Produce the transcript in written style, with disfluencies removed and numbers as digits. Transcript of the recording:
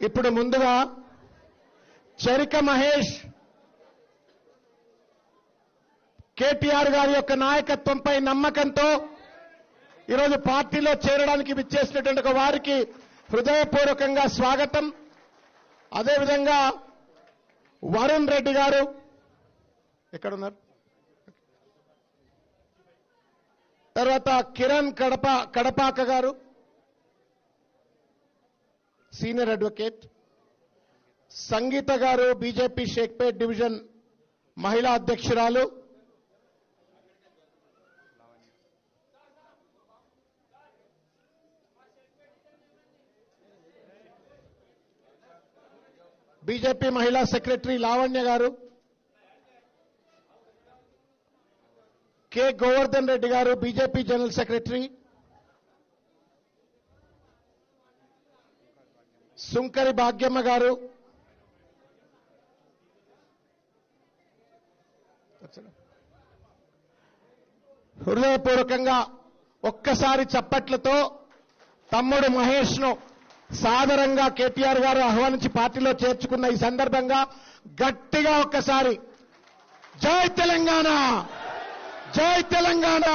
ఇప్పుడు ముందుగా చరిక మహేష్ కేటీఆర్ గారి యొక్క నాయకత్వంపై నమ్మకంతో ఈరోజు పార్టీలో చేరడానికి విచ్చేసినటువంటి వారికి హృదయపూర్వకంగా స్వాగతం. అదేవిధంగా వరుణ్ రెడ్డి గారు ఎక్కడున్నారు, తర్వాత కిరణ్ కడపాక గారు సీనియర్ అడ్వకేట్, సంగీత గారు బీజేపీ షేక్పేట్ డివిజన్ మహిళా అధ్యక్షురాలు, బీజేపీ మహిళా సెక్రటరీ లావణ్య గారు, కె గోవర్ధన్ రెడ్డి గారు బీజేపీ జనరల్ సెక్రటరీ, సుంకరి భాగ్యమ్మ గారు, హృదయపూర్వకంగా ఒక్కసారి చప్పట్లతో తమ్ముడు మహేష్ ను సాదరంగా కేటీఆర్ గారు ఆహ్వానించి పార్టీలో చేర్చుకున్న ఈ సందర్భంగా గట్టిగా ఒక్కసారి జై తెలంగాణ, జై తెలంగాణ.